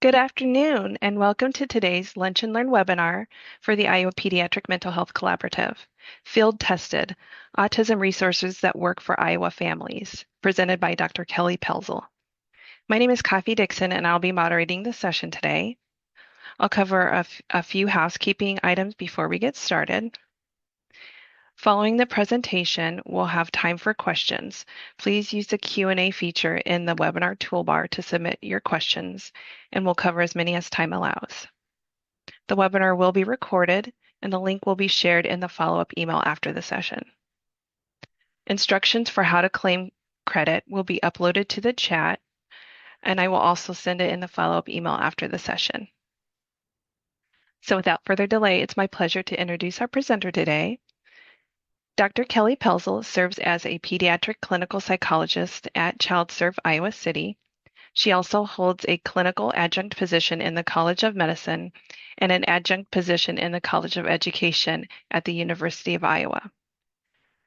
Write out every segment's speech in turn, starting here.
Good afternoon, and welcome to today's Lunch and Learn webinar for the Iowa Pediatric Mental Health Collaborative, Field Tested, Autism Resources that Work for Iowa Families, presented by Dr. Kelly Pelzel. My name is Kathy Dixon, and I'll be moderating the session today. I'll cover a few housekeeping items before we get started. Following the presentation, we'll have time for questions. Please use the Q&A feature in the webinar toolbar to submit your questions, and we'll cover as many as time allows. The webinar will be recorded, and the link will be shared in the follow-up email after the session. Instructions for how to claim credit will be uploaded to the chat, and I will also send it in the follow-up email after the session. So without further delay, it's my pleasure to introduce our presenter today. Dr. Kelly Pelzel serves as a pediatric clinical psychologist at ChildServe Iowa City. She also holds a clinical adjunct position in the College of Medicine and an adjunct position in the College of Education at the University of Iowa.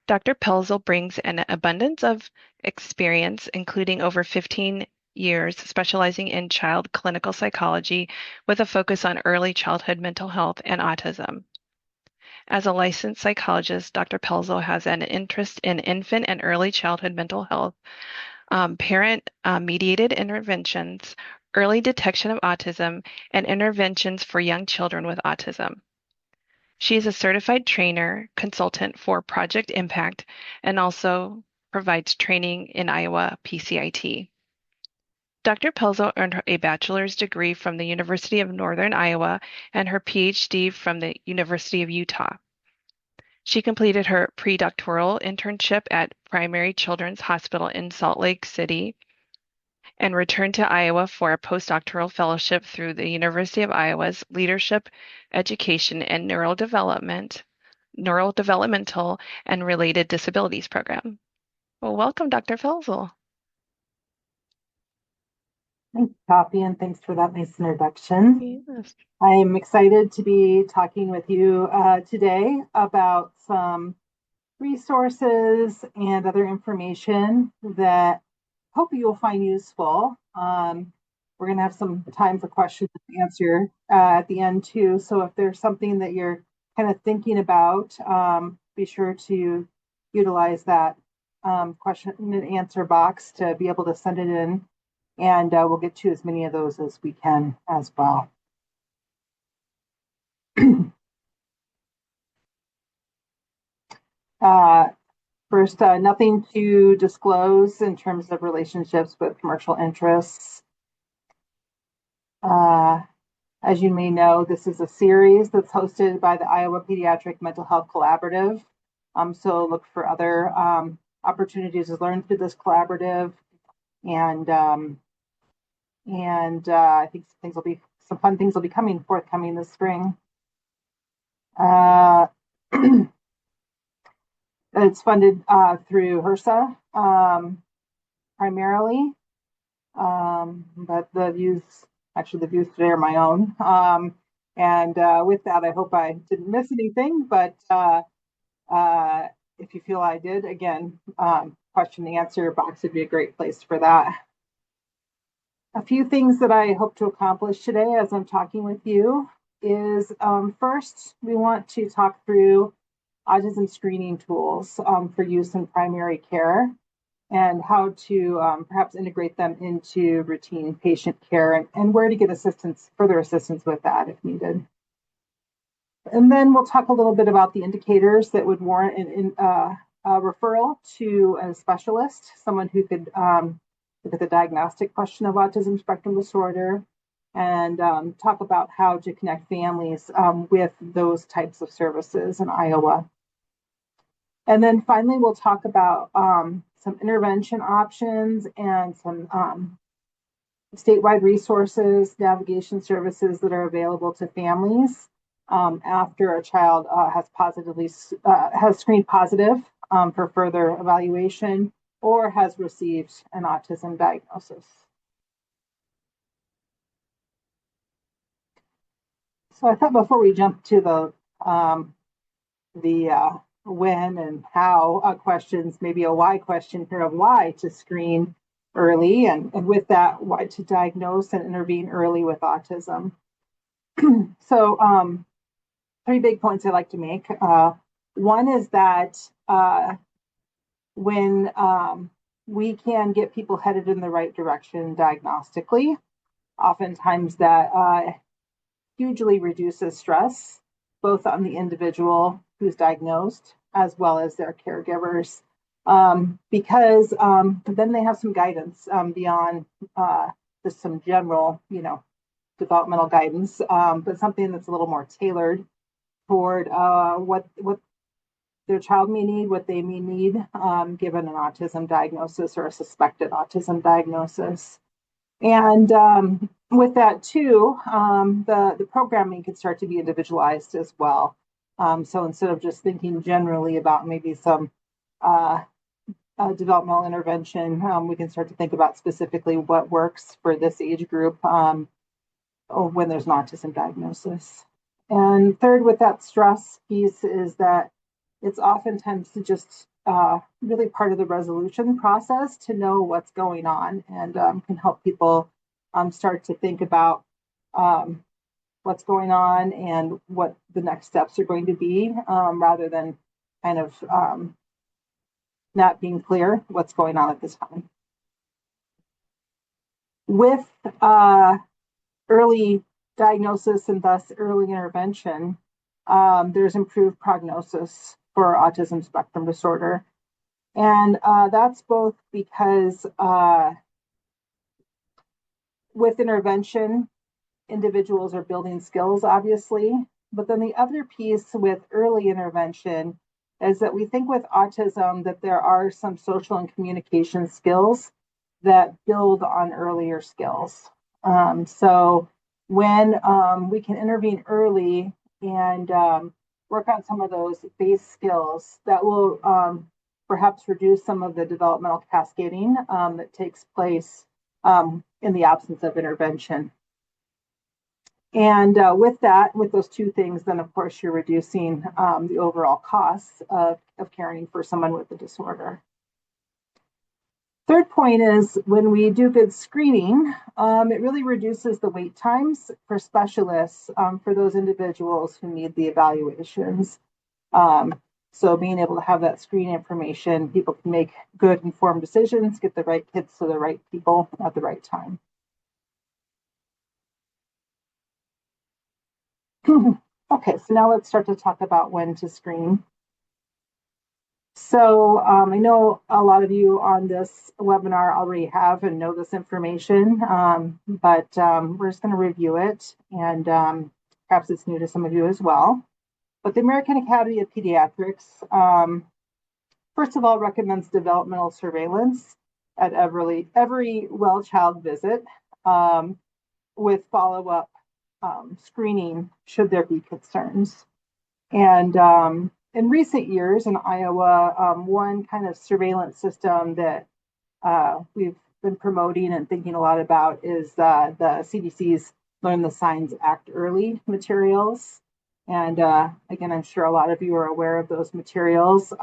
Dr. Pelzel brings an abundance of experience, including over 15 years specializing in child clinical psychology with a focus on early childhood mental health and autism. As a licensed psychologist, Dr. Pelzel has an interest in infant and early childhood mental health, parent-mediated interventions, early detection of autism, and interventions for young children with autism. She is a certified trainer consultant for Project Impact and also provides training in Iowa PCIT. Dr. Pelzel earned a bachelor's degree from the University of Northern Iowa and her PhD from the University of Utah. She completed her predoctoral internship at Primary Children's Hospital in Salt Lake City and returned to Iowa for a postdoctoral fellowship through the University of Iowa's Leadership, Education, and Neurodevelopmental and Related Disabilities program. Well, welcome, Dr. Pelzel. Thanks, Kathy, and thanks for that nice introduction. Yes. I'm excited to be talking with you today about some resources and other information that hope you will find useful. We're going to have some time for questions and answer at the end too. So if there's something that you're kind of thinking about, be sure to utilize that question and answer box to be able to send it in. And we'll get to as many of those as we can as well. First, nothing to disclose in terms of relationships with commercial interests. As you may know, this is a series that's hosted by the Iowa Pediatric Mental Health Collaborative. So look for other opportunities to learn through this collaborative. And I think some fun things will be forthcoming this spring. It's funded through HRSA primarily, but the views today are my own. With that, I hope I didn't miss anything, but if you feel I did, again, question and answer box would be a great place for that. A few things that I hope to accomplish today as I'm talking with you is first, we want to talk through autism screening tools for use in primary care and how to perhaps integrate them into routine patient care and where to get further assistance with that if needed. And then we'll talk a little bit about the indicators that would warrant a referral to a specialist, someone who could look at the diagnostic question of autism spectrum disorder, and talk about how to connect families with those types of services in Iowa. And then finally, we'll talk about some intervention options and some statewide resources, navigation services that are available to families after a child has screened positive for further evaluation or has received an autism diagnosis. So I thought before we jump to the when and how questions, maybe a why question here of why to screen early, and with that, why to diagnose and intervene early with autism. So, three big points I'd like to make. One is that when we can get people headed in the right direction diagnostically, oftentimes that hugely reduces stress, both on the individual who's diagnosed as well as their caregivers, because then they have some guidance beyond just some general, developmental guidance, but something that's a little more tailored toward what their child may need, what they may need, given an autism diagnosis or a suspected autism diagnosis. And with that too, the programming can start to be individualized as well. So instead of just thinking generally about maybe some developmental intervention, we can start to think about specifically what works for this age group when there's an autism diagnosis. And third, with that stress piece, is that it's oftentimes just really part of the resolution process to know what's going on, and can help people start to think about what's going on and what the next steps are going to be, rather than kind of not being clear what's going on at this time. With early diagnosis and thus early intervention, there's improved prognosis for autism spectrum disorder. And that's both because with intervention, individuals are building skills, obviously. But then the other piece with early intervention is that we think with autism that there are some social and communication skills that build on earlier skills. So when we can intervene early and work on some of those base skills, that will perhaps reduce some of the developmental cascading that takes place in the absence of intervention. And with those two things, then of course you're reducing the overall costs of caring for someone with a disorder. Third point is when we do good screening, it really reduces the wait times for specialists for those individuals who need the evaluations. So being able to have that screening information, people can make good informed decisions, get the right kids to the right people at the right time. Okay, so now let's start to talk about when to screen. So I know a lot of you on this webinar already have and know this information, but we're just going to review it, and perhaps it's new to some of you as well. But the American Academy of Pediatrics, first of all, recommends developmental surveillance at every well-child visit with follow-up screening should there be concerns. And in recent years in Iowa, one kind of surveillance system that we've been promoting and thinking a lot about is the CDC's Learn the Signs, Act Early materials. And again, I'm sure a lot of you are aware of those materials.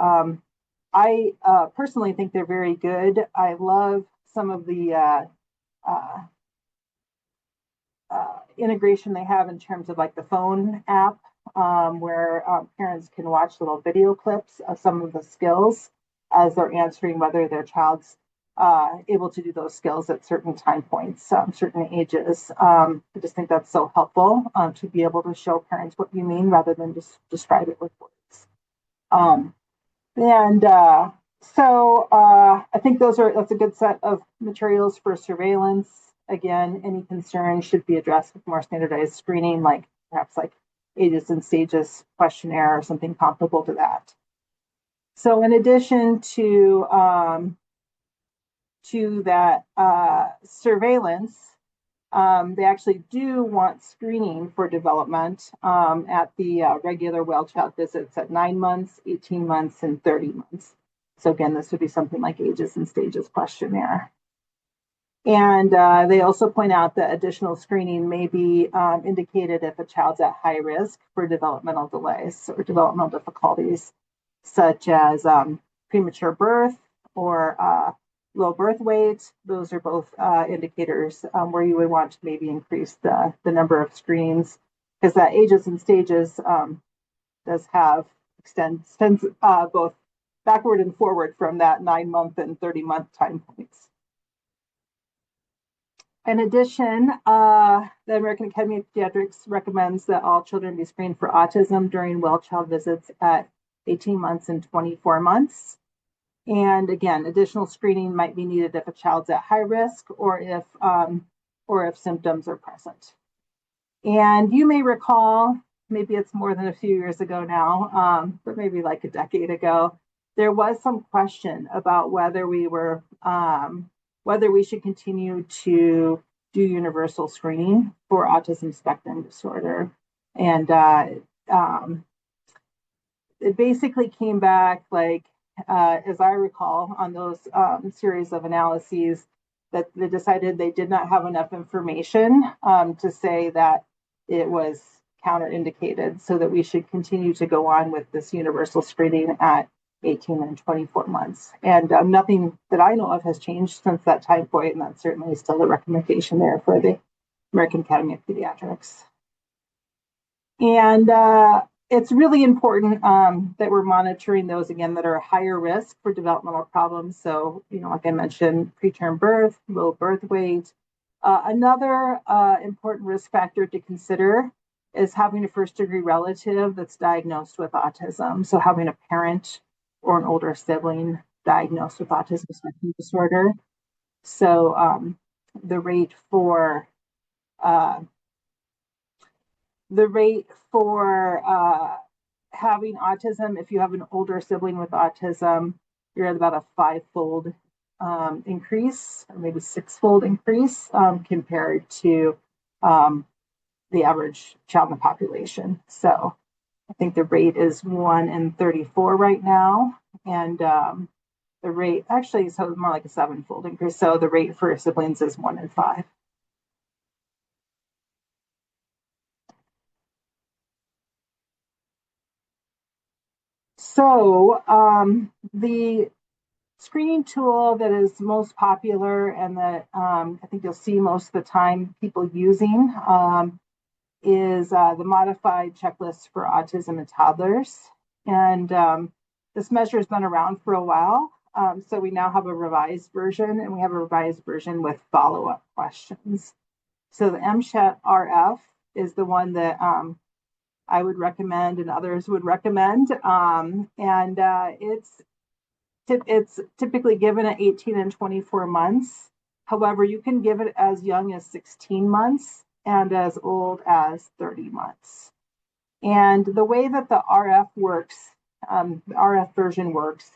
I personally think they're very good. I love some of the integration they have in terms of like the phone app, where parents can watch little video clips of some of the skills as they're answering whether their child's able to do those skills at certain time points, certain ages. I just think that's so helpful to be able to show parents what you mean rather than just describe it with words. So I think that's a good set of materials for surveillance. Again, any concerns should be addressed with more standardized screening, like perhaps like ages and stages questionnaire or something comparable to that. So in addition to that surveillance, they actually do want screening for development at the regular well-child visits at 9 months, 18 months, and 30 months. So again, this would be something like ages and stages questionnaire. And they also point out that additional screening may be indicated if a child's at high risk for developmental delays or developmental difficulties, such as premature birth or low birth weight. Those are both indicators where you would want to maybe increase the number of screens, because that ages and stages does have extends both backward and forward from that 9-month and 30-month time points. In addition, the American Academy of Pediatrics recommends that all children be screened for autism during well child visits at 18 months and 24 months. And again, additional screening might be needed if a child's at high risk or if symptoms are present. And you may recall, maybe it's more than a few years ago now, but maybe like a decade ago, there was some question about whether we should continue to do universal screening for autism spectrum disorder. And it basically came back, like, as I recall, on those series of analyses, that they decided they did not have enough information to say that it was counterindicated, so that we should continue to go on with this universal screening at 18 and 24 months. And nothing that I know of has changed since that time point, and that's certainly still the recommendation there for the American Academy of Pediatrics. And it's really important that we're monitoring those, again, that are higher risk for developmental problems. So, like I mentioned, preterm birth, low birth weight. Another important risk factor to consider is having a first-degree relative that's diagnosed with autism. So having a parent or an older sibling diagnosed with autism spectrum disorder. So the rate for having autism, if you have an older sibling with autism, you're at about a 5-fold increase, or maybe 6-fold increase compared to the average child in the population. So I think the rate is 1 in 34 right now, and the rate actually, so more like a 7-fold increase. So the rate for siblings is 1 in 5. So the screening tool that is most popular and that I think you'll see most of the time people using is the modified checklist for autism in toddlers. And this measure has been around for a while. So we now have a revised version, and we have a revised version with follow-up questions. So the MCHAT RF is the one that I would recommend and others would recommend. And it's typically given at 18 and 24 months. However, you can give it as young as 16 months and as old as 30 months. And the way that the RF works, the RF version works,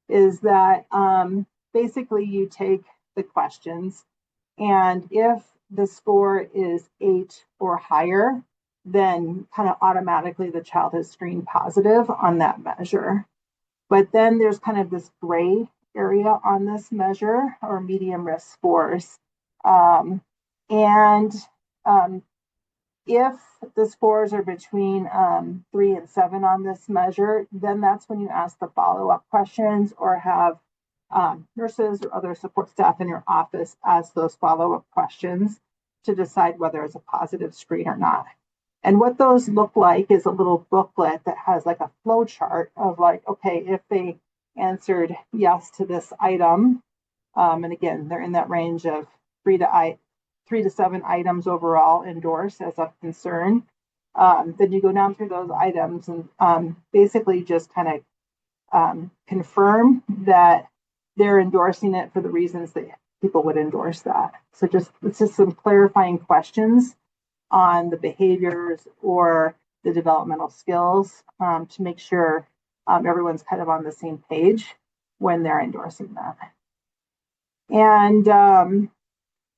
is that basically you take the questions, and if the score is 8 or higher, then kind of automatically the child is screened positive on that measure. But then there's kind of this gray area on this measure, or medium risk scores. If the scores are between 3 and 7 on this measure, then that's when you ask the follow-up questions, or have nurses or other support staff in your office ask those follow-up questions to decide whether it's a positive screen or not. And what those look like is a little booklet that has like a flow chart of, like, okay, if they answered yes to this item, and again, they're in that range of 3 to 7 items overall endorsed as of concern, then you go down through those items and basically just kind of confirm that they're endorsing it for the reasons that people would endorse that. So it's just some clarifying questions on the behaviors or the developmental skills to make sure everyone's kind of on the same page when they're endorsing that. And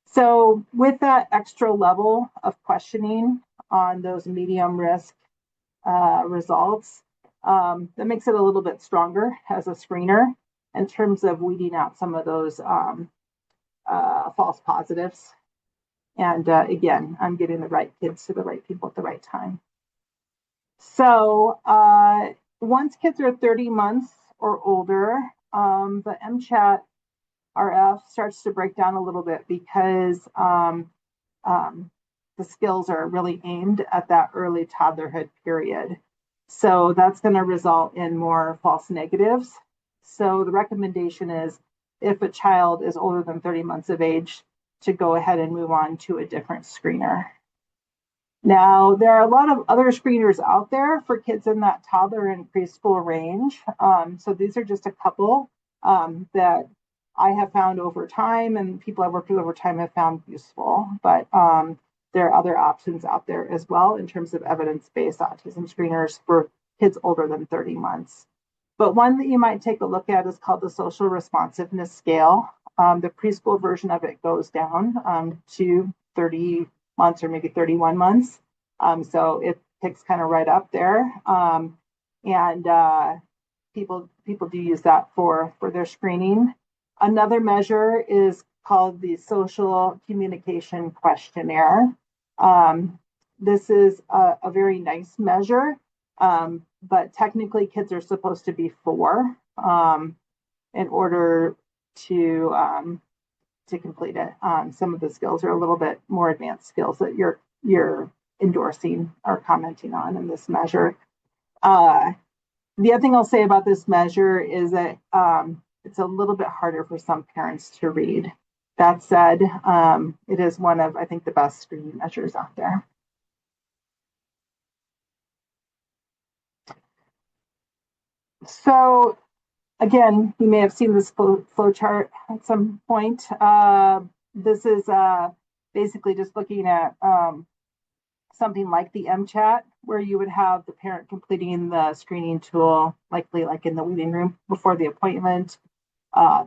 so with that extra level of questioning on those medium risk results, that makes it a little bit stronger as a screener in terms of weeding out some of those false positives. And again, I'm getting the right kids to the right people at the right time. So once kids are 30 months or older, the MCHAT RF starts to break down a little bit because the skills are really aimed at that early toddlerhood period. So that's going to result in more false negatives. So the recommendation is if a child is older than 30 months of age, to go ahead and move on to a different screener. Now, there are a lot of other screeners out there for kids in that toddler and preschool range. So these are just a couple that I have found over time and people I've worked with over time have found useful. But there are other options out there as well in terms of evidence-based autism screeners for kids older than 30 months. But one that you might take a look at is called the Social Responsiveness Scale. The preschool version of it goes down to 30 months or maybe 31 months. So it picks kind of right up there. And people do use that for their screening. Another measure is called the Social Communication Questionnaire. This is a very nice measure, but technically kids are supposed to be 4 in order to complete it. Some of the skills are a little bit more advanced skills that you're endorsing or commenting on in this measure. The other thing I'll say about this measure is that it's a little bit harder for some parents to read. That said, it is one of, I think, the best screening measures out there. So again, you may have seen this flow chart at some point. This is basically just looking at something like the MChat, where you would have the parent completing the screening tool, likely like in the waiting room before the appointment.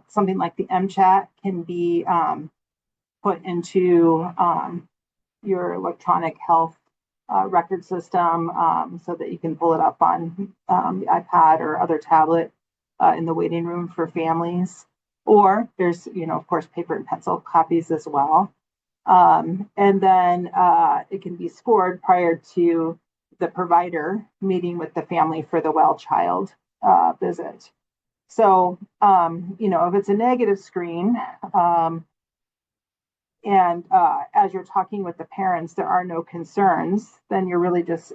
Something like the MChat can be put into your electronic health record system so that you can pull it up on the iPad or other tablet in the waiting room for families. Or there's, of course, paper and pencil copies as well. And then it can be scored prior to the provider meeting with the family for the well child visit. So, if it's a negative screen, and as you're talking with the parents, there are no concerns, then you're really just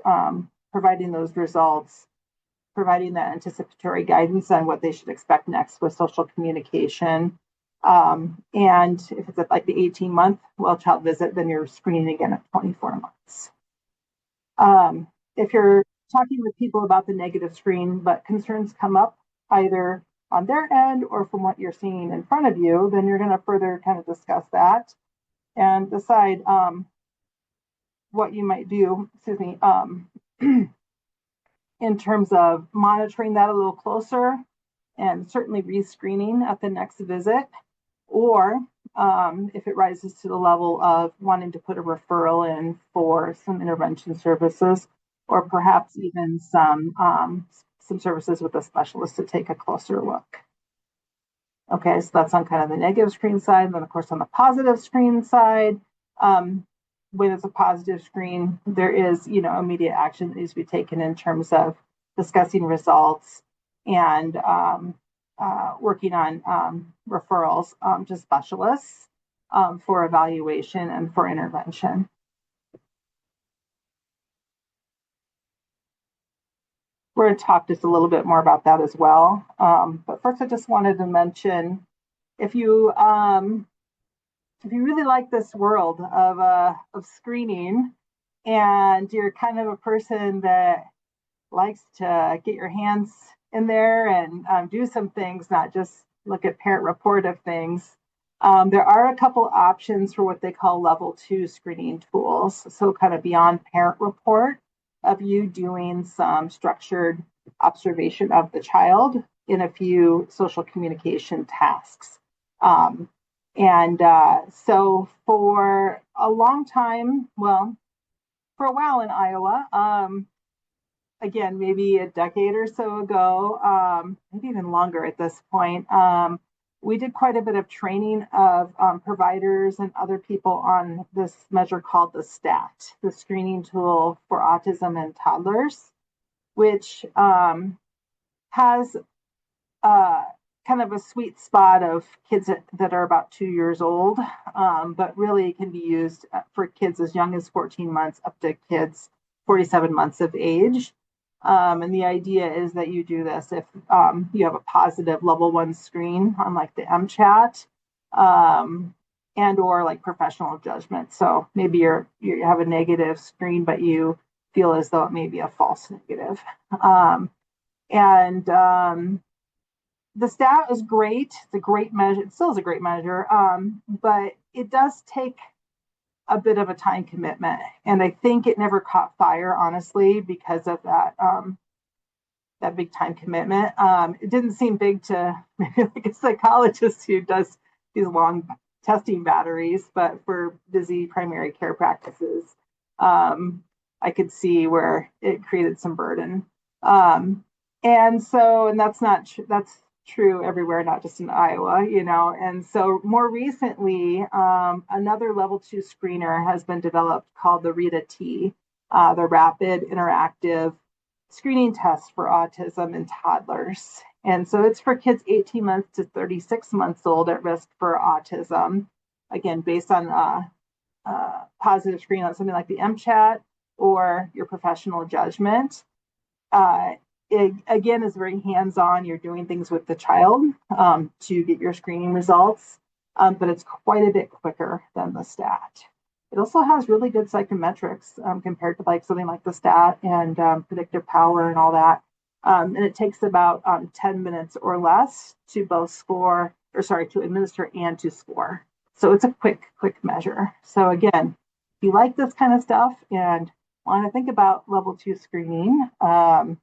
providing those results, providing that anticipatory guidance on what they should expect next with social communication. And if it's at like the 18-month well child visit, then you're screening again at 24 months. If you're talking with people about the negative screen, but concerns come up either on their end or from what you're seeing in front of you, then you're going to further kind of discuss that and decide what you might do, in terms of monitoring that a little closer and certainly rescreening at the next visit, or if it rises to the level of wanting to put a referral in for some intervention services, or perhaps even some services with a specialist to take a closer look. Okay, so that's on kind of the negative screen side. And then, of course, on the positive screen side, when it's a positive screen, there is, immediate action that needs to be taken in terms of discussing results and working on referrals to specialists for evaluation and for intervention. We're going to talk just a little bit more about that as well. But first, I just wanted to mention, if you really like this world of screening, and you're kind of a person that likes to get your hands in there and do some things, not just look at parent report of things, there are a couple options for what they call level 2 screening tools. So kind of beyond parent report, of you doing some structured observation of the child in a few social communication tasks. So for a long time, for a while in Iowa, again, maybe a decade or so ago, maybe even longer at this point, we did quite a bit of training of providers and other people on this measure called the STAT, the screening tool for autism in toddlers, which has kind of a sweet spot of kids that are about 2 years old, but really can be used for kids as young as 14 months up to kids 47 months of age. And the idea is that you do this if you have a positive level 1 screen on like the MCHAT, and or like professional judgment. So maybe you have a negative screen, but you feel as though it may be a false negative. And the stat is great. It's a great measure. It still is a great measure, but it does take a bit of a time commitment. And I think it never caught fire, honestly, because of that big time commitment. It didn't seem big to maybe like a psychologist who does these long testing batteries, but for busy primary care practices, I could see where it created some burden. And that's true everywhere, not just in Iowa, And so more recently, another level 2 screener has been developed called the RITA-T, the Rapid Interactive Screening Test for Autism in Toddlers. And so it's for kids 18 months to 36 months old at risk for autism, again, based on positive screen on something like the MCHAT or your professional judgment. It, again, is very hands-on. You're doing things with the child to get your screening results, but it's quite a bit quicker than the stat. It also has really good psychometrics compared to like something like the stat and predictive power and all that. And it takes about 10 minutes or less to to administer and to score. So it's a quick measure. So again, if you like this kind of stuff and want to think about level 2 screening, I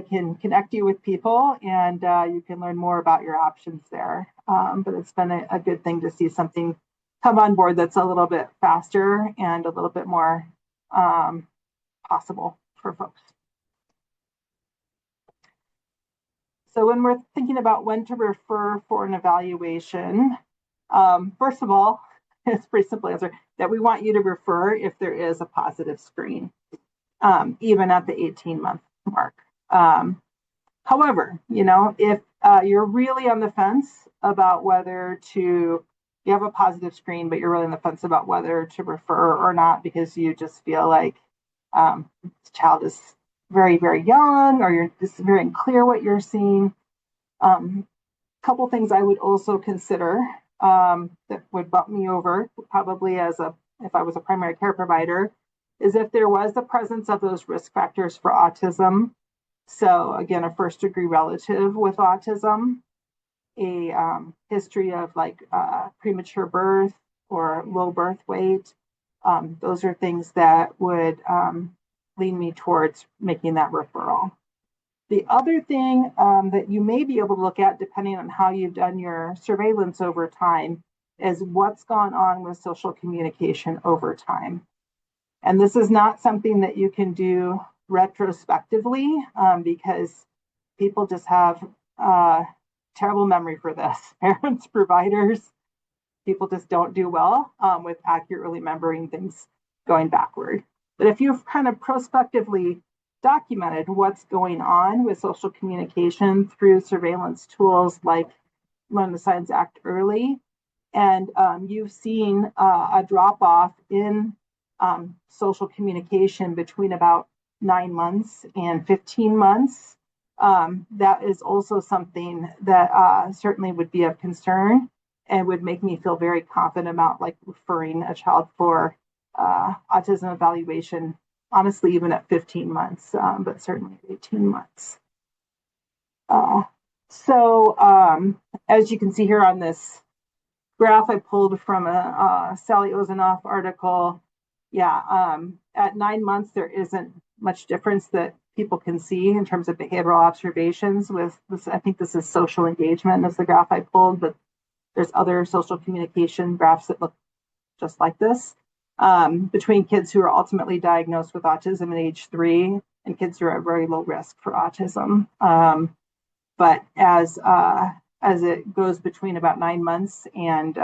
can connect you with people and you can learn more about your options there. But it's been a good thing to see something come on board that's a little bit faster and a little bit more possible for folks. So when we're thinking about when to refer for an evaluation, first of all, it's a pretty simple answer that we want you to refer if there is a positive screen, even at the 18-month mark. However, if you're really on the fence about whether to, you have a positive screen, but you're really on the fence about whether to refer or not because you just feel like the child is very, very young, or you're just very unclear what you're seeing. Couple things I would also consider that would bump me over, probably if I was a primary care provider, is if there was the presence of those risk factors for autism. So again, a first degree relative with autism, a history of like premature birth or low birth weight. Those are things that would lean me towards making that referral. The other thing that you may be able to look at, depending on how you've done your surveillance over time, is what's gone on with social communication over time. And this is not something that you can do retrospectively because people just have terrible memory for this. Parents, providers, people just don't do well with accurately remembering things going backward. But if you've kind of prospectively documented what's going on with social communication through surveillance tools like Learn the Signs, Act Early, and you've seen a drop off in social communication between about 9 months and 15 months, that is also something that certainly would be of concern and would make me feel very confident about like referring a child for autism evaluation, honestly, even at 15 months, but certainly at 18 months. As you can see here on this graph I pulled from a Sally Ozanoff article, at 9 months, there isn't much difference that people can see in terms of behavioral observations with this. I think this is social engagement as the graph I pulled, but there's other social communication graphs that look just like this between kids who are ultimately diagnosed with autism at age 3 and kids who are at very low risk for autism. But as it goes between about 9 months and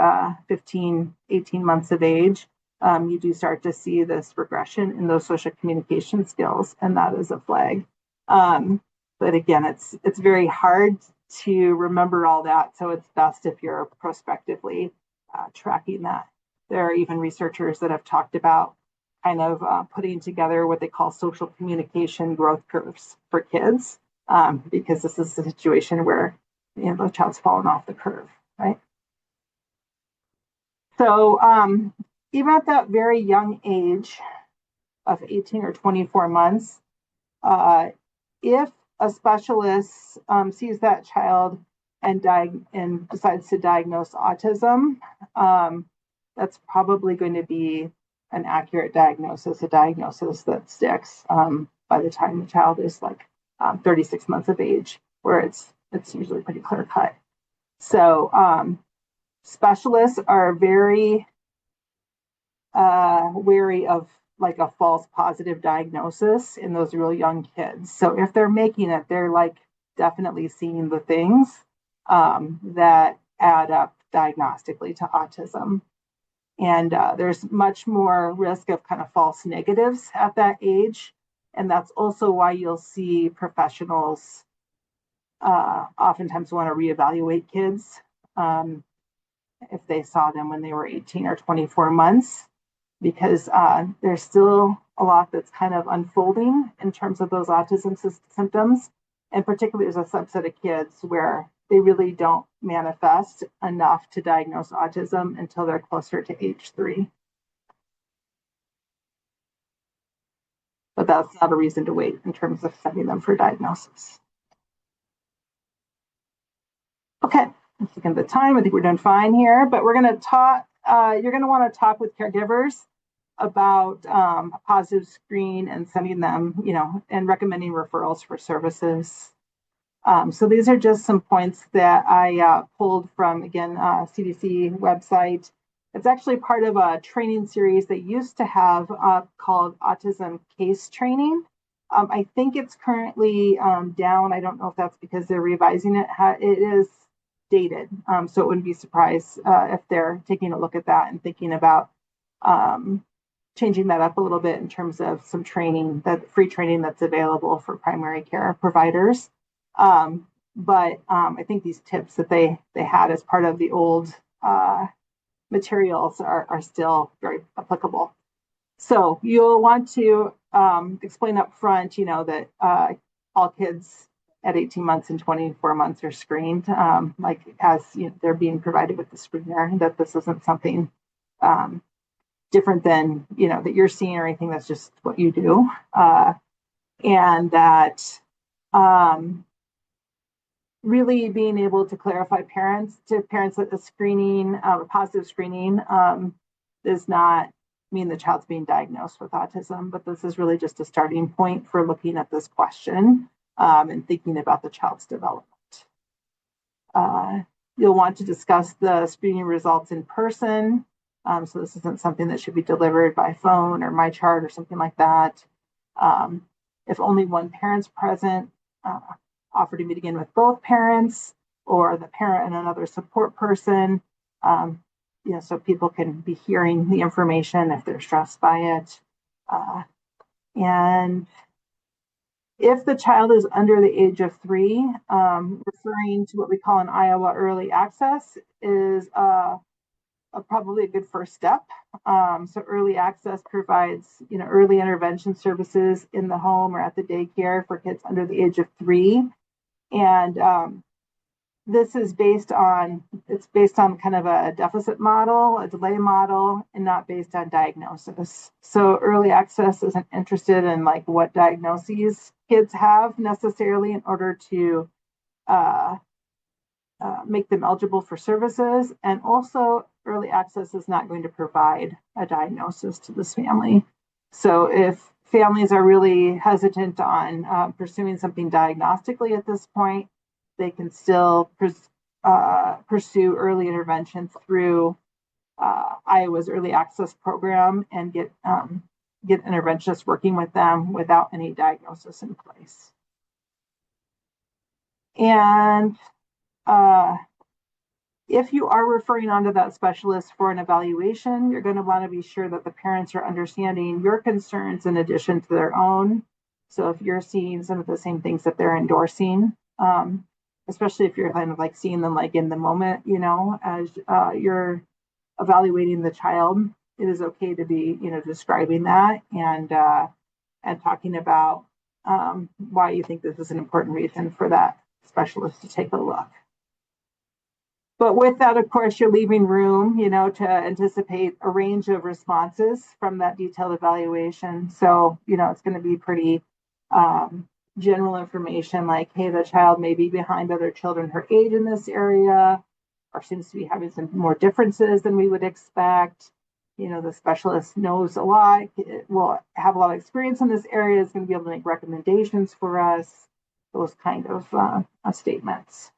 15, 18 months of age, you do start to see this regression in those social communication skills, and that is a flag. But But again, it's very hard to remember all that. So it's best if you're prospectively tracking that. There are even researchers that have talked about kind of putting together what they call social communication growth curves for kids, because this is a situation where the child's fallen off the curve, right? So even at that very young age of 18 or 24 months, if a specialist sees that child and decides to diagnose autism, that's probably going to be an accurate diagnosis, a diagnosis that sticks by the time the child is like 36 months of age, where it's usually pretty clear cut. So specialists are very wary of like a false positive diagnosis in those real young kids. So if they're making it, they're like definitely seeing the things that add up diagnostically to autism. And there's much more risk of kind of false negatives at that age. And that's also why you'll see professionals oftentimes want to reevaluate kids if they saw them when they were 18 or 24 months, because there's still a lot that's kind of unfolding in terms of those autism symptoms. And particularly there's a subset of kids where they really don't manifest enough to diagnose autism until they're closer to age 3. But that's not a reason to wait in terms of sending them for diagnosis. Okay, looking at the time, I think we're doing fine here, but we're going to talk, you're going to want to talk with caregivers about a positive screen and sending them, and recommending referrals for services. So these are just some points that I pulled from, again, CDC website. It's actually part of a training series they used to have called Autism Case Training. I think it's currently down. I don't know if that's because they're revising it. It is dated, so it wouldn't be surprised if they're taking a look at that and thinking about changing that up a little bit in terms of some training, that free training that's available for primary care providers. But I think these tips that they had as part of the old materials are still very applicable. So you'll want to explain up front, that all kids at 18 months and 24 months are screened, like as they're being provided with the screener, that this isn't something different than, that you're seeing or anything, that's just what you do. And that really being able to clarify to parents that the screening, positive screening, does not mean the child's being diagnosed with autism, but this is really just a starting point for looking at this question and thinking about the child's development. You'll want to discuss the screening results in person. So this isn't something that should be delivered by phone or MyChart or something like that. If only one parent's present, offer to meet again with both parents or the parent and another support person, so people can be hearing the information if they're stressed by it. And if the child is under the age of 3, referring to what we call an Iowa early access is probably a good first step. So early access provides, early intervention services in the home or at the daycare for kids under the age of 3. And this is based on kind of a deficit model, a delay model, and not based on diagnosis. So early access isn't interested in like what diagnoses kids have necessarily in order to make them eligible for services. And also early access is not going to provide a diagnosis to this family. So if families are really hesitant on pursuing something diagnostically at this point, they can still pursue early intervention through Iowa's early access program and get interventionists working with them without any diagnosis in place. And if you are referring on to that specialist for an evaluation, you're going to want to be sure that the parents are understanding your concerns in addition to their own. So if you're seeing some of the same things that they're endorsing, especially if you're kind of like seeing them like in the moment, you know, as you're evaluating the child, it is okay to be, you know, describing that and talking about why you think this is an important reason for that specialist to take a look. But with that, of course, you're leaving room, you know, to anticipate a range of responses from that detailed evaluation. So, you know, it's going to be pretty general information like, hey, the child may be behind other children her age in this area, or seems to be having some more differences than we would expect. You know, the specialist knows a lot, will have a lot of experience in this area, is going to be able to make recommendations for us, those kind of statements.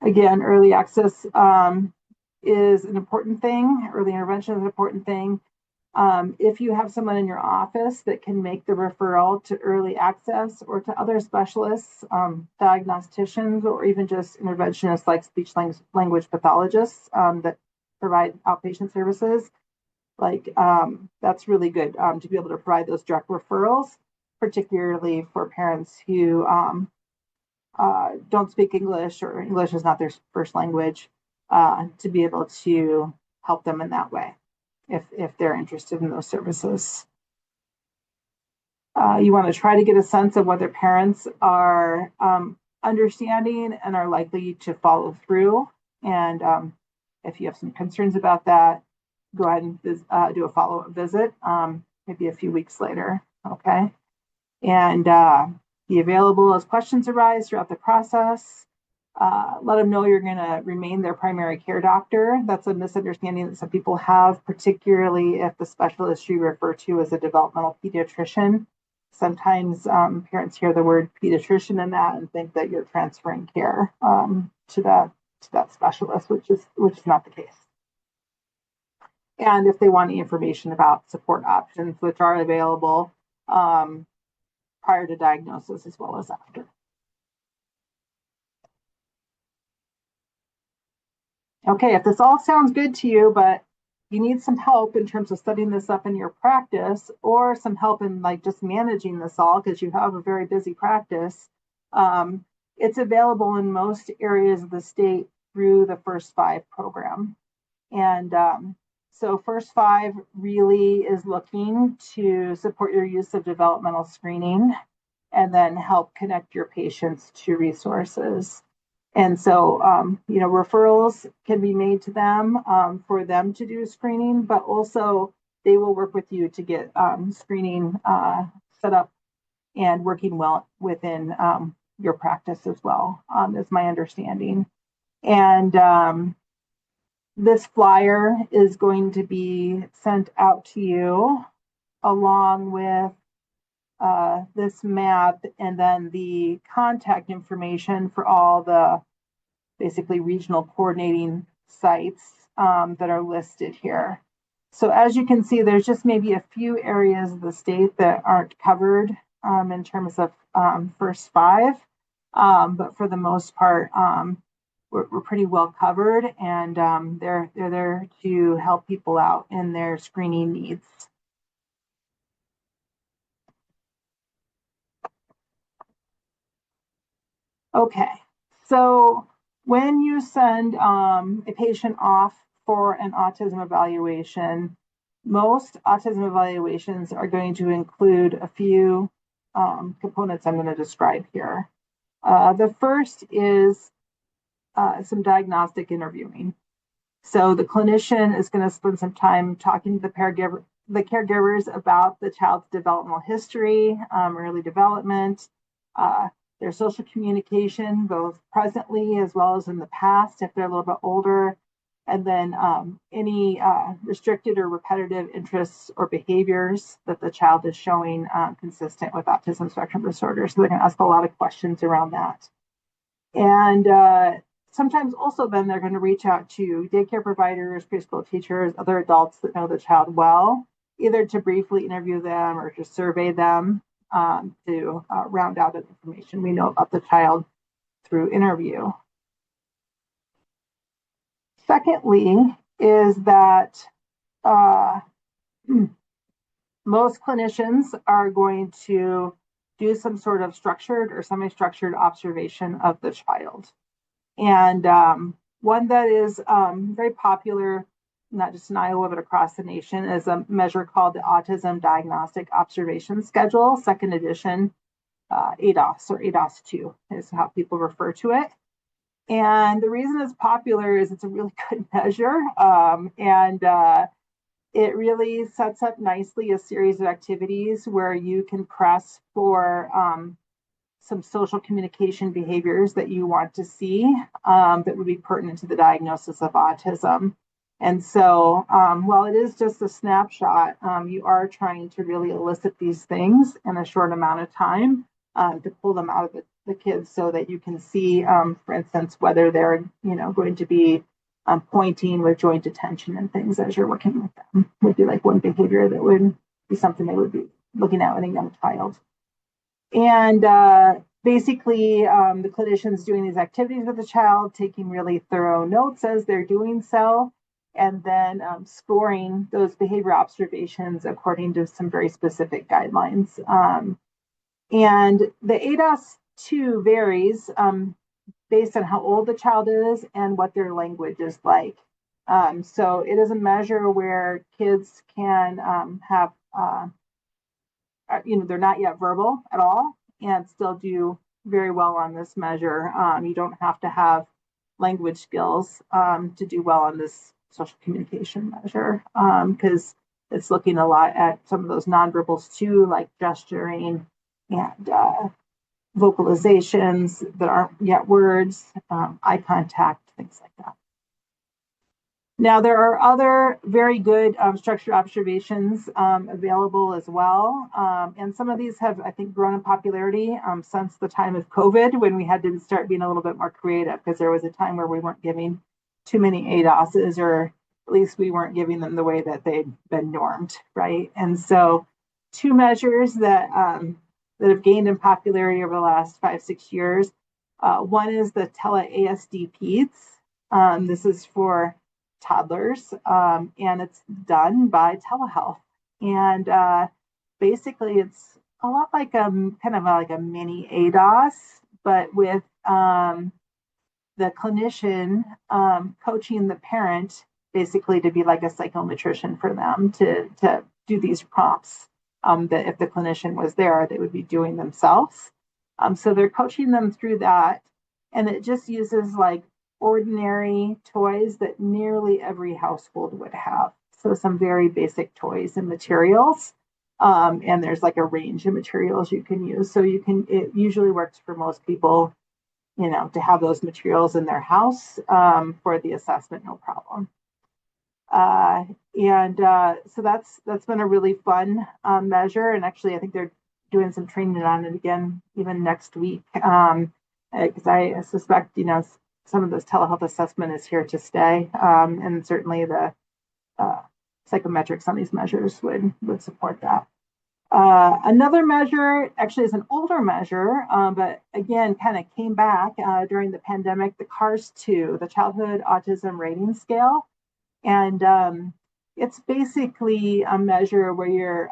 Again, early access is an important thing. Early intervention is an important thing. If you have someone in your office that can make the referral to early access or to other specialists, diagnosticians, or even just interventionists like speech language pathologists that provide outpatient services, like that's really good to be able to provide those direct referrals, particularly for parents who don't speak English or English is not their first language, to be able to help them in that way if they're interested in those services. You want to try to get a sense of whether parents are understanding and are likely to follow through. And if you have some concerns about that, go ahead and do a follow-up visit, maybe a few weeks later, okay? And be available as questions arise throughout the process. Let them know you're going to remain their primary care doctor. That's a misunderstanding that some people have, particularly if the specialist you refer to is a developmental pediatrician. Sometimes parents hear the word pediatrician in that and think that you're transferring care to that specialist, which is not the case. And if they want any information about support options, which are available prior to diagnosis as well as after. Okay, if this all sounds good to you, but you need some help in terms of setting this up in your practice, or some help in like just managing this all because you have a very busy practice, it's available in most areas of the state through the First Five program. And so First Five really is looking to support your use of developmental screening and then help connect your patients to resources. And so, you know, referrals can be made to them for them to do screening, but also they will work with you to get screening set up and working well within your practice as well, is my understanding. And this flyer is going to be sent out to you along with this map and then the contact information for all the basically regional coordinating sites that are listed here. So as you can see, there's just maybe a few areas of the state that aren't covered in terms of First Five, but for the most part, we're pretty well covered, and they're there to help people out in their screening needs. Okay, so when you send a patient off for an autism evaluation, most autism evaluations are going to include a few components I'm going to describe here. The first is some diagnostic interviewing. So the clinician is going to spend some time talking to the caregivers about the child's developmental history, early development, their social communication, both presently as well as in the past, if they're a little bit older, and then any restricted or repetitive interests or behaviors that the child is showing consistent with autism spectrum disorder. So they're going to ask a lot of questions around that. And sometimes also then they're going to reach out to daycare providers, preschool teachers, other adults that know the child well, either to briefly interview them or to survey them to round out the information we know about the child through interview. Secondly, is that most clinicians are going to do some sort of structured or semi-structured observation of the child. And one that is very popular, not just in Iowa, but across the nation, is a measure called the Autism Diagnostic Observation Schedule, second edition, ADOS or ADOS 2 is how people refer to it. And the reason it's popular is it's a really good measure. And it really sets up nicely a series of activities where you can press for some social communication behaviors that you want to see that would be pertinent to the diagnosis of autism. And so while it is just a snapshot, you are trying to really elicit these things in a short amount of time to pull them out of the kids so that you can see, for instance, whether they're going to be pointing with joint attention and things as you're working with them would be like one behavior that would be something they would be looking at with a young child. And basically, the clinicians doing these activities with the child, taking really thorough notes as they're doing so, and then scoring those behavior observations according to some very specific guidelines. And the ADOS 2 varies based on how old the child is and what their language is like. So it is a measure where kids can have, they're not yet verbal at all and still do very well on this measure. You don't have to have language skills to do well on this social communication measure because it's looking a lot at some of those nonverbals too, like gesturing and vocalizations that aren't yet words, eye contact, things like that. Now, there are other very good structured observations available as well. And some of these have, I think, grown in popularity since the time of COVID when we had to start being a little bit more creative because there was a time where we weren't giving too many ADOSs, or at least we weren't giving them the way that they'd been normed, right? And so two measures that have gained in popularity over the last 5-6 years. One is the tele-ASD PEDS. This is for toddlers, and it's done by telehealth. And basically, it's a lot like kind of like a mini ADOS, but with the clinician coaching the parent basically to be like a psychometrician for them to do these prompts that if the clinician was there, they would be doing themselves. So they're coaching them through that. And it just uses like ordinary toys that nearly every household would have. So some very basic toys and materials. And there's like a range of materials you can use. So it usually works for most people, to have those materials in their house for the assessment, no problem. So that's been a really fun measure. And actually, I think they're doing some training on it again, even next week. Because I suspect, some of this telehealth assessment is here to stay. And certainly the psychometrics on these measures would support that. Another measure actually is an older measure, but again, kind of came back during the pandemic, the CARS-2, the Childhood Autism Rating Scale. And it's basically a measure where you're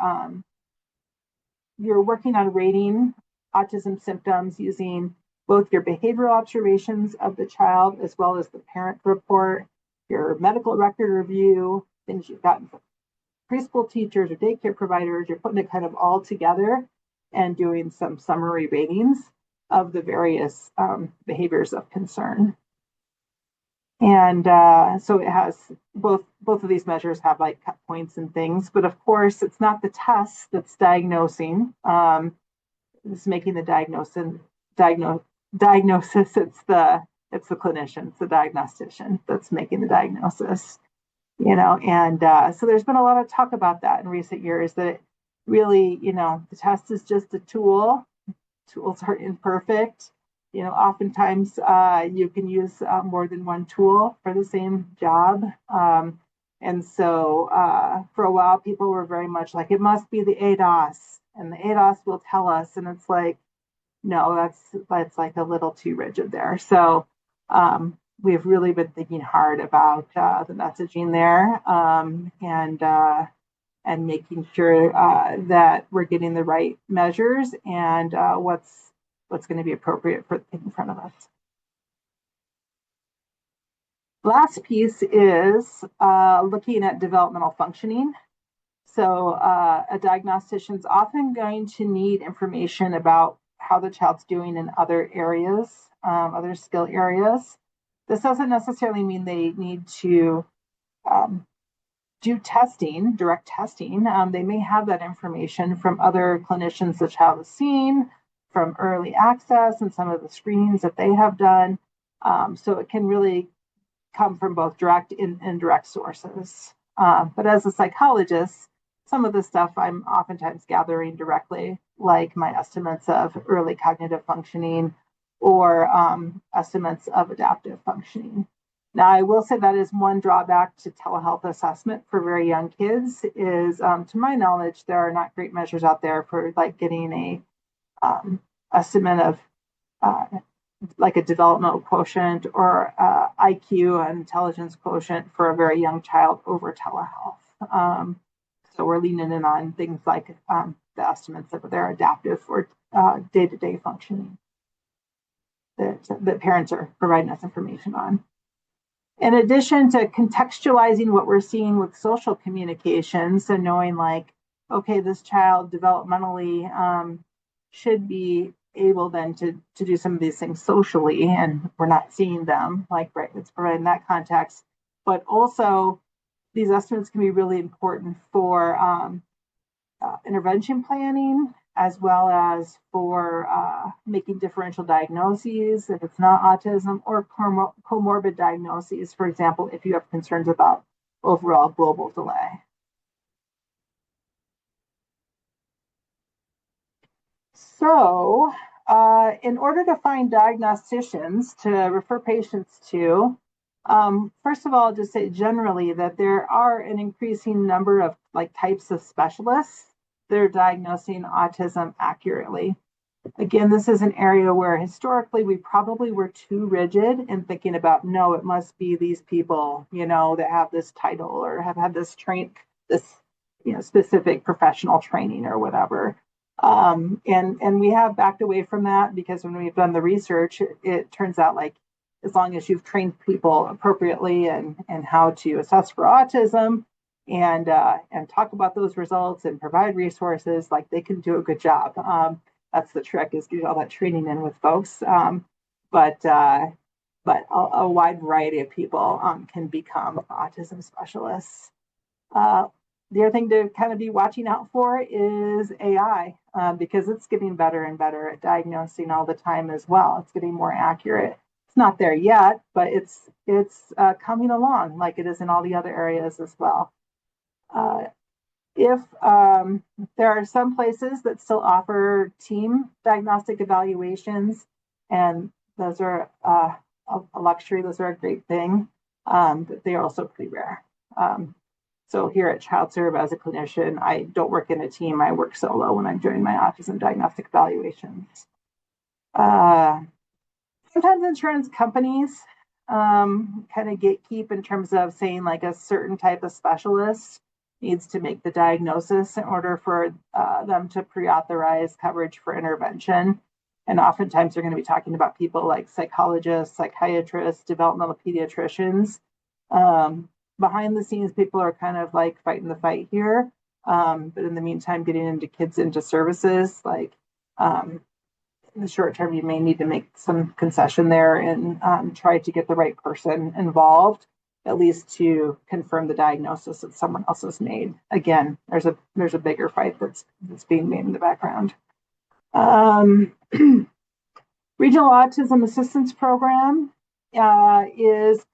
working on rating autism symptoms using both your behavioral observations of the child as well as the parent report, your medical record review, things you've gotten from preschool teachers or daycare providers. You're putting it kind of all together and doing some summary ratings of the various behaviors of concern. And so it has both of these measures have like cut points and things, but of course it's not the test that's diagnosing. It's making the diagnosis. It's the clinician, it's the diagnostician that's making the diagnosis. And so there's been a lot of talk about that in recent years. That it really, the test is just a tool. Tools are imperfect. Oftentimes you can use more than one tool for the same job. And so for a while, people were very much like, it must be the ADOS, and the ADOS will tell us. And it's like, no, that's like a little too rigid there. So we've really been thinking hard about the messaging there. and making sure that we're getting the right measures and what's going to be appropriate for the kid in front of us. Last piece is looking at developmental functioning. So a diagnostician is often going to need information about how the child's doing in other areas, other skill areas. This doesn't necessarily mean they need to do testing, direct testing. They may have that information from other clinicians the child has seen, from early access and some of the screenings that they have done. So it can really come from both direct and indirect sources. But as a psychologist, some of the stuff I'm oftentimes gathering directly, like my estimates of early cognitive functioning or estimates of adaptive functioning. Now, I will say that is one drawback to telehealth assessment for very young kids is, to my knowledge, there are not great measures out there for like getting a estimate of like a developmental quotient or IQ and intelligence quotient for a very young child over telehealth. So we're leaning in on things like the estimates of their adaptive or day-to-day functioning that parents are providing us information on. In addition to contextualizing what we're seeing with social communications and knowing like, okay, this child developmentally should be able then to do some of these things socially and we're not seeing them, like, right, it's providing that context. But also these estimates can be really important for intervention planning as well as for making differential diagnoses if it's not autism or comorbid diagnoses, for example, if you have concerns about overall global delay. So in order to find diagnosticians to refer patients to, first of all, just say generally that there are an increasing number of like types of specialists that are diagnosing autism accurately. Again, this is an area where historically we probably were too rigid in thinking about, no, it must be these people, you know, that have this title or have had this specific professional training or whatever. And we have backed away from that because when we've done the research, it turns out like as long as you've trained people appropriately and how to assess for autism and talk about those results and provide resources, like they can do a good job. That's the trick, is get all that training in with folks. But a wide variety of people can become autism specialists. The other thing to kind of be watching out for is AI, because it's getting better and better at diagnosing all the time as well. It's getting more accurate. It's not there yet, but it's coming along like it is in all the other areas as well. If there are some places that still offer team diagnostic evaluations, and those are a luxury, those are a great thing, but they are also pretty rare. So here at ChildServe, as a clinician, I don't work in a team. I work solo when I'm doing my autism diagnostic evaluations. Sometimes insurance companies kind of gatekeep in terms of saying like a certain type of specialist needs to make the diagnosis in order for them to pre-authorize coverage for intervention. And oftentimes they're going to be talking about people like psychologists, psychiatrists, developmental pediatricians. Behind the scenes, people are kind of like fighting the fight here. But in the meantime, getting into kids into services, like in the short term, you may need to make some concession there and try to get the right person involved, at least to confirm the diagnosis that someone else has made. Again, there's a bigger fight that's being made in the background. Regional Autism Assistance Program is,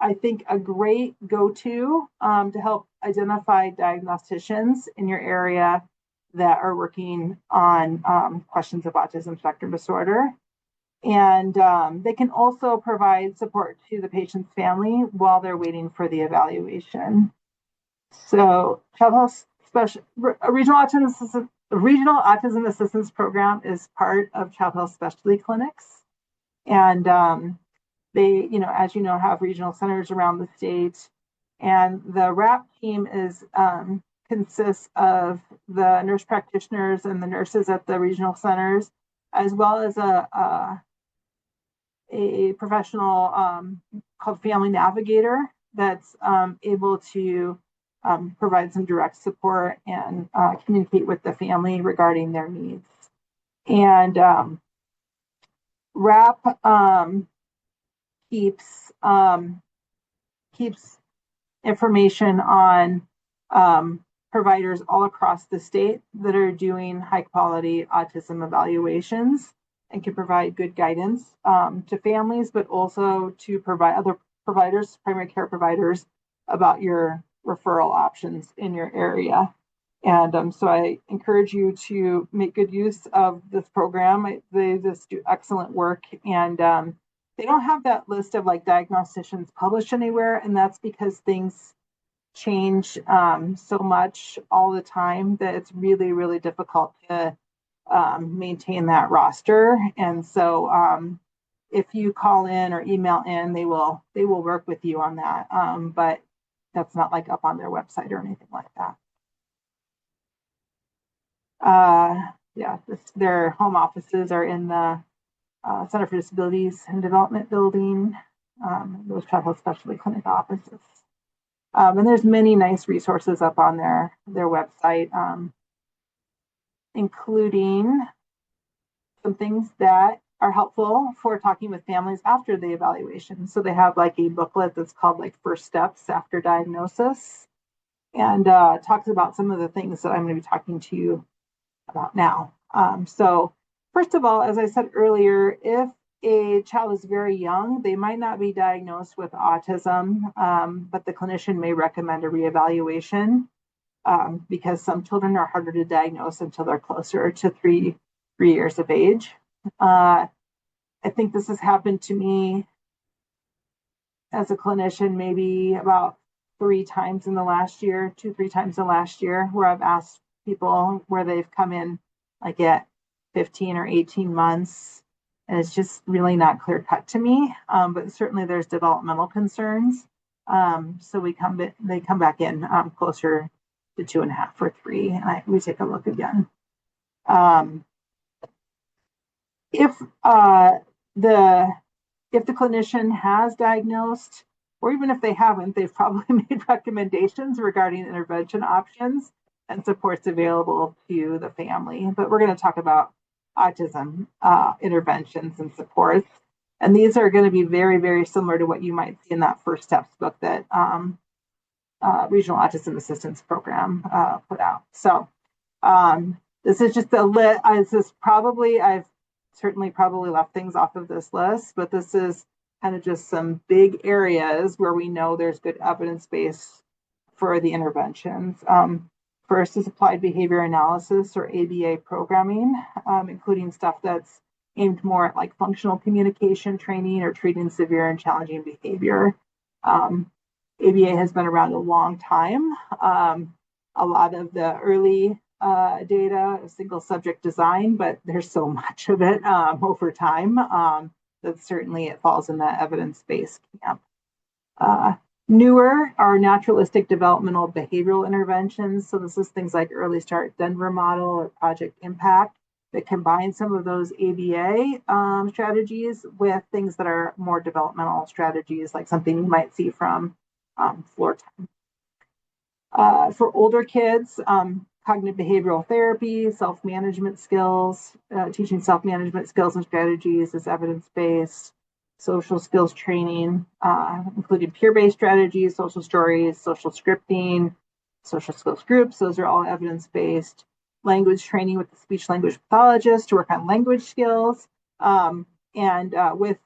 I think, a great go-to to help identify diagnosticians in your area that are working on questions of autism spectrum disorder. And they can also provide support to the patient's family while they're waiting for the evaluation. So Regional Autism Assistance Program is part of Child Health Specialty Clinics. And they, as you know, have regional centers around the state. And the RAP team is consists of the nurse practitioners and the nurses at the regional centers, as well as a professional called Family Navigator that's able to provide some direct support and communicate with the family regarding their needs. And RAP keeps information on providers all across the state that are doing high quality autism evaluations and can provide good guidance to families, but also to provide other providers, primary care providers, about your referral options in your area. And so I encourage you to make good use of this program. They just do excellent work, and they don't have that list of like diagnosticians published anywhere, and that's because things change so much all the time that it's really, really difficult to maintain that roster. And so if you call in or email in, they will work with you on that. But that's not like up on their website or anything like that. Their home offices are in the Center for Disabilities and Development building, those travel specialty clinic offices. And there's many nice resources up on their website, including some things that are helpful for talking with families after the evaluation. So they have like a booklet that's called like First Steps After Diagnosis, and talks about some of the things that I'm going to be talking to you about now. So first of all, as I said earlier, if a child is very young, they might not be diagnosed with autism, but the clinician may recommend a reevaluation because some children are harder to diagnose until they're closer to three years of age. I think this has happened to me as a clinician maybe about 3 times in the last year, 2-3 times in the last year, where I've asked people where they've come in like at 15 or 18 months, and it's just really not clear cut to me. But certainly there's developmental concerns. So they come back in closer to 2.5 or 3, and we take a look again. If the clinician has diagnosed, or even if they haven't, they've probably made recommendations regarding intervention options and supports available to the family. But we're going to talk about autism interventions and supports. And these are going to be very, very similar to what you might see in that First Steps book that Regional Autism Assistance Program put out. So this is just a list. I've certainly probably left things off of this list, but this is kind of just some big areas where we know there's good evidence base for the interventions. First is applied behavior analysis, or ABA programming, including stuff that's aimed more at like functional communication training or treating severe and challenging behavior. ABA has been around a long time. A lot of the early data is single subject design, but there's so much of it over time that certainly it falls in that evidence-based camp. Newer are naturalistic developmental behavioral interventions. So this is things like Early Start Denver model or Project Impact that combine some of those ABA strategies with things that are more developmental strategies, like something you might see from Floor Time. For older kids, cognitive behavioral therapy, self-management skills, teaching self-management skills and strategies is evidence-based. Social skills training, including peer-based strategies, social stories, social scripting, social skills groups. Those are all evidence-based. Language training with the speech language pathologist to work on language skills, and with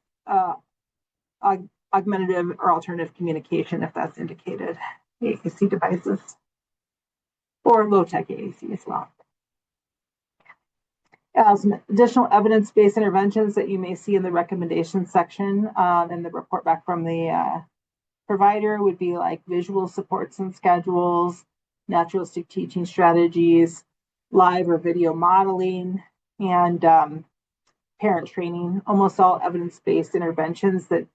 augmentative or alternative communication, if that's indicated, AAC devices, or low-tech AAC as well. Some additional evidence-based interventions that you may see in the recommendations section and the report back from the provider would be like visual supports and schedules, naturalistic teaching strategies, live or video modeling, and parent training. Almost all evidence-based interventions that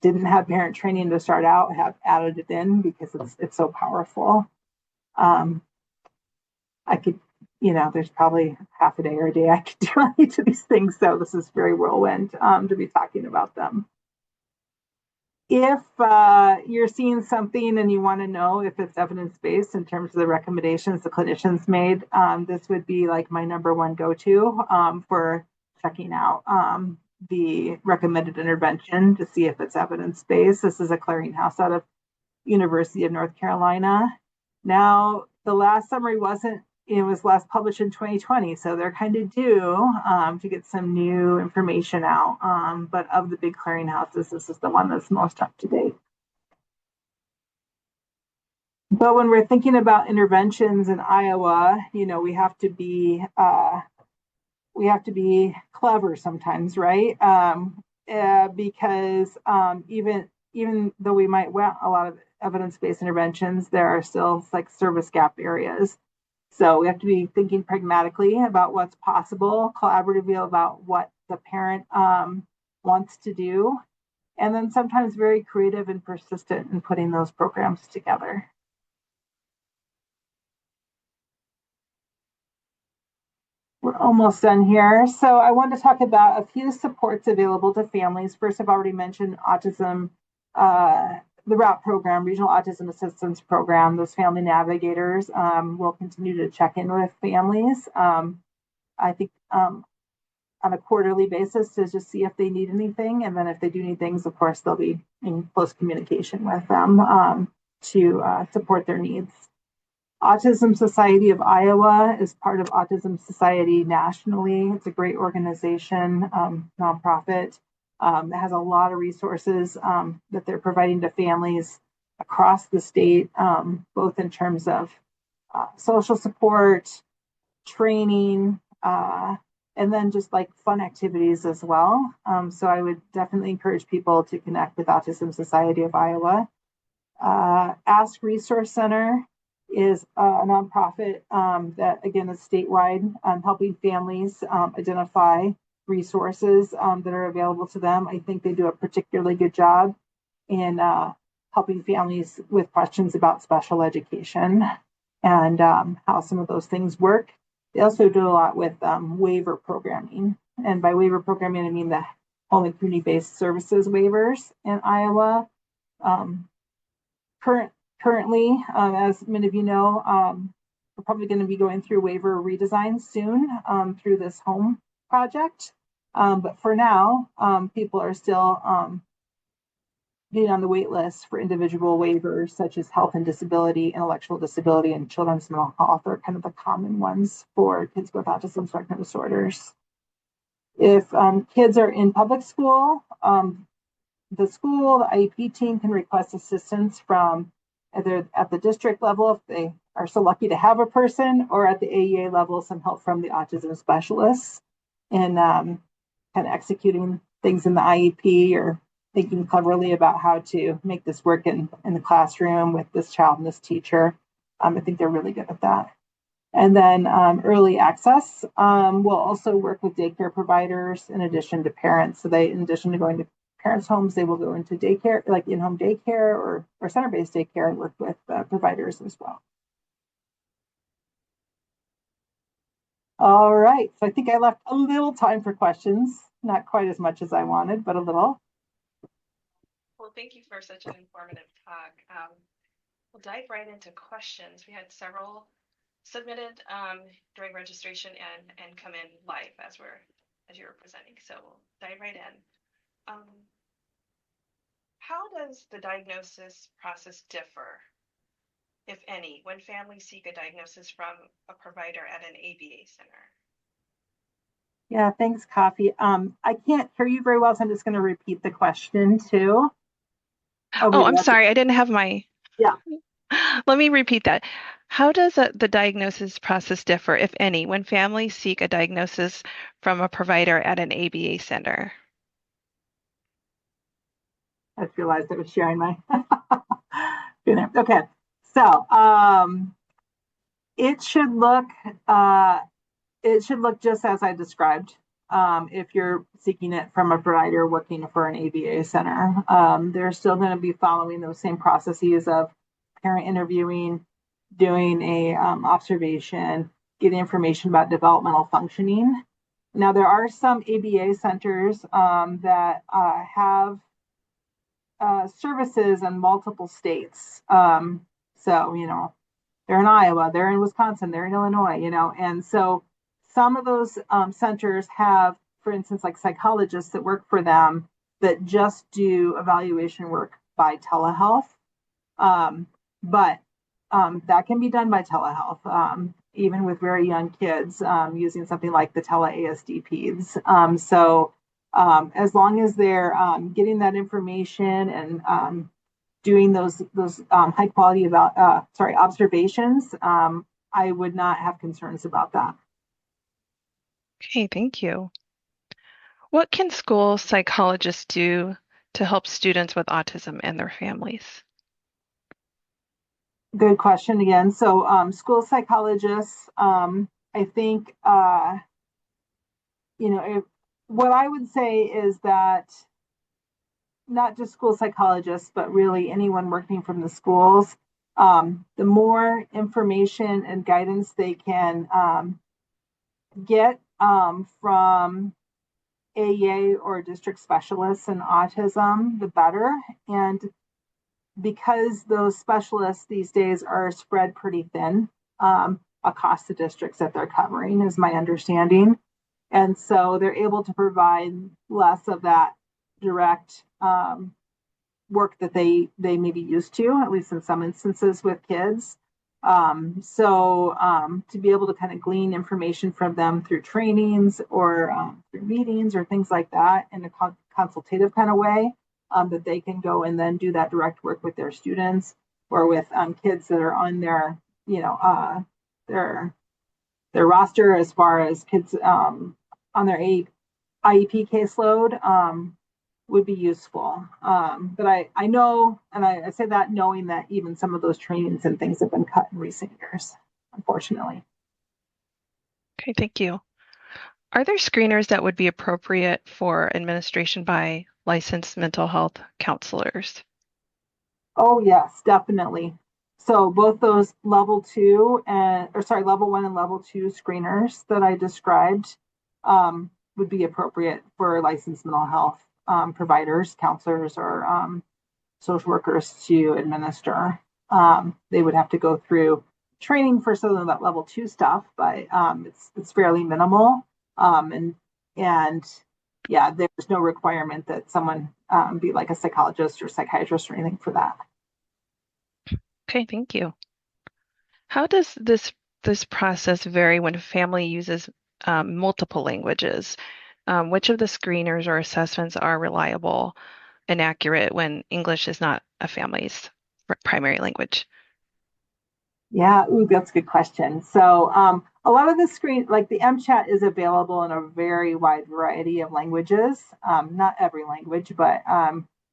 didn't have parent training to start out have added it in because it's so powerful. I could, there's probably half a day or a day I could do on each of these things. So this is very whirlwind to be talking about them. If you're seeing something and you want to know if it's evidence-based in terms of the recommendations the clinicians made, this would be like my number one go-to for checking out the recommended intervention to see if it's evidence-based. This is a clearinghouse out of University of North Carolina. Now, the last summary wasn't, it was last published in 2020, so they're kind of due to get some new information out. But of the big clearinghouses, this is the one that's most up to date. But when we're thinking about interventions in Iowa, we have to be clever sometimes, right? Because even though we might want a lot of evidence-based interventions, there are still like service gap areas. So we have to be thinking pragmatically about what's possible, collaboratively about what the parent wants to do, and then sometimes very creative and persistent in putting those programs together. We're almost done here. So I want to talk about a few supports available to families. First, I've already mentioned autism, the ROUT program, Regional Autism Assistance Program. Those family navigators will continue to check in with families. I think on a quarterly basis to just see if they need anything. And then if they do need things, of course, they'll be in close communication with them to support their needs. Autism Society of Iowa is part of Autism Society nationally. It's a great organization, nonprofit. It has a lot of resources that they're providing to families across the state, both in terms of social support, training, and then just like fun activities as well. So I would definitely encourage people to connect with Autism Society of Iowa. Ask Resource Center is a nonprofit that, again, is statewide, helping families identify resources that are available to them. I think they do a particularly good job in helping families with questions about special education and how some of those things work. They also do a lot with waiver programming. And by waiver programming, I mean the home and community-based services waivers in Iowa. Currently, as many of you know, we're probably going to be going through waiver redesign soon through this home project. But for now, people are still getting on the wait list for individual waivers such as health and disability, intellectual disability, and children's mental health are kind of the common ones for kids with autism spectrum disorders. If kids are in public school, the IEP team can request assistance from either at the district level, if they are so lucky to have a person, or at the AEA level, some help from the autism specialists in kind of executing things in the IEP or thinking cleverly about how to make this work in the classroom with this child and this teacher. I think they're really good at that. And then early access will also work with daycare providers in addition to parents. So they, in addition to going to parents' homes, they will go into daycare, like in-home daycare or center-based daycare, and work with providers as well. All right, so I think I left a little time for questions, not quite as much as I wanted, but a little. Well, thank you for such an informative talk. We'll dive right into questions. We had several submitted during registration and come in live as you were presenting. So we'll dive right in. How does the diagnosis process differ, if any, when families seek a diagnosis from a provider at an ABA center? Yeah, thanks, Coffee. I can't hear you very well, so I'm just going to repeat the question too. Oh, I'm sorry. I didn't have my. Yeah. Let me repeat that. How does the diagnosis process differ, if any, when families seek a diagnosis from a provider at an ABA center? I just realized I was sharing my. Okay, so it should look just as I described. If you're seeking it from a provider working for an ABA center, they're still going to be following those same processes of parent interviewing, doing a observation, getting information about developmental functioning. Now, there are some ABA centers that have services in multiple states. So, they're in Iowa, they're in Wisconsin, they're in Illinois, and so some of those centers have, for instance, like psychologists that work for them that just do evaluation work by telehealth. But that can be done by telehealth, even with very young kids, using something like the tele-ASD PEDS. So as long as they're getting that information and doing those high quality observations, I would not have concerns about that. Okay, thank you. What can school psychologists do to help students with autism and their families? Good question again. So school psychologists, I think, what I would say is that not just school psychologists, but really anyone working from the schools, the more information and guidance they can get from AEA or district specialists in autism, the better. And because those specialists these days are spread pretty thin across the districts that they're covering, is my understanding. And so they're able to provide less of that direct work that they may be used to, at least in some instances with kids. So to be able to kind of glean information from them through trainings or through meetings or things like that in a consultative kind of way, that they can go and then do that direct work with their students or with kids that are on their roster as far as kids on their IEP caseload would be useful. But I know, and I say that knowing that even some of those trainings and things have been cut in recent years, unfortunately. Okay, thank you. Are there screeners that would be appropriate for administration by licensed mental health counselors? Oh yes, definitely. So both those level 1 and level 2 screeners that I described would be appropriate for licensed mental health providers, counselors, or social workers to administer. They would have to go through training for some of that level 2 stuff, but it's fairly minimal. And yeah, there's no requirement that someone be like a psychologist or psychiatrist or anything for that. Okay, thank you. How does this process vary when a family uses multiple languages? Which of the screeners or assessments are reliable and accurate when English is not a family's primary language? Yeah, ooh, that's a good question. So a lot of the screen, like the MChat, is available in a very wide variety of languages. Not every language, but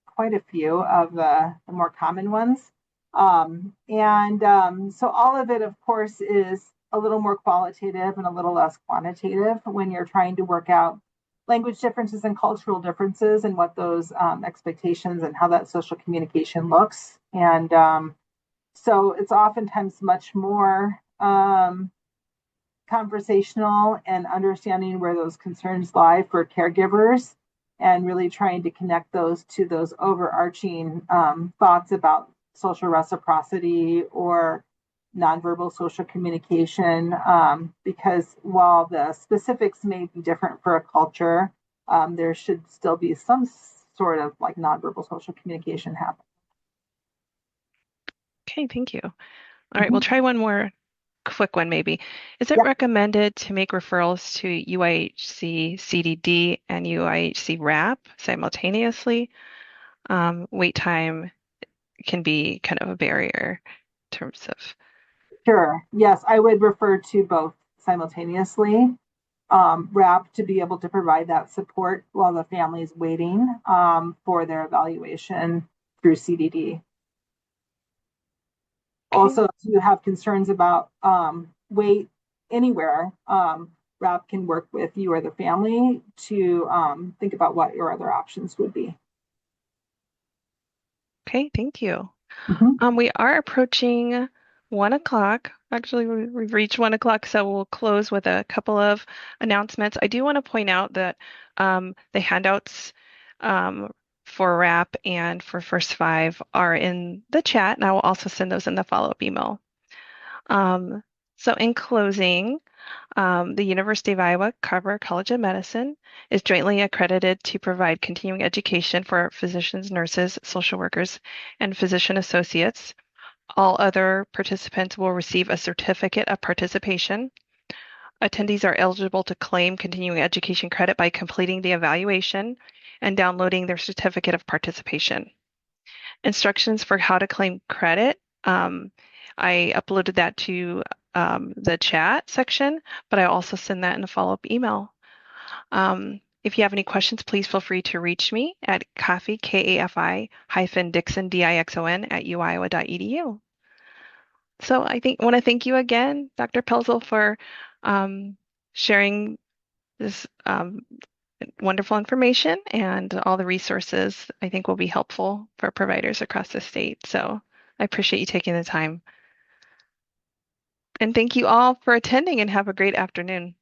quite a few of the more common ones. And so all of it, of course, is a little more qualitative and a little less quantitative when you're trying to work out language differences and cultural differences and what those expectations and how that social communication looks. And so it's oftentimes much more conversational and understanding where those concerns lie for caregivers and really trying to connect those to those overarching thoughts about social reciprocity or nonverbal social communication. Because while the specifics may be different for a culture, there should still be some sort of like nonverbal social communication happening. Okay, thank you. All right, we'll Mm-hmm. try one more quick one maybe. Is it Yep, recommended to make referrals to UIHC CDD and UIHC RAP simultaneously? Wait time can be kind of a barrier in terms of. sure. Yes, I would refer to both simultaneously. RAP to be able to provide that support while the family is waiting for their evaluation through CDD. Okay, Also, if you have concerns about weight anywhere, RAP can work with you or the family to think about what your other options would be. okay, thank you. Mhm. We are approaching 1 o'clock. Actually, we've reached 1 o'clock, so we'll close with a couple of announcements. I do want to point out that the handouts um, for RAP and for First Five are in the chat, and I will also send those in the follow-up email. Um, so in closing, the University of Iowa Carver College of Medicine is jointly accredited to provide continuing education for physicians, nurses, social workers, and physician associates. All other participants will receive a certificate of participation. Attendees are eligible to claim continuing education credit by completing the evaluation and downloading their certificate of participation. Instructions for how to claim credit. I uploaded that to the chat section, but I also send that in a follow-up email. If you have any questions, please feel free to reach me at Kafi, K-A-F-I hyphen Dixon, D-I-X-O-N at uiowa.edu. So I want to thank you again, Dr. Pelzel, for um, sharing this wonderful information and all the resources I think will be helpful for providers across the state. So I appreciate you taking the time. And thank you all for attending and have a great afternoon.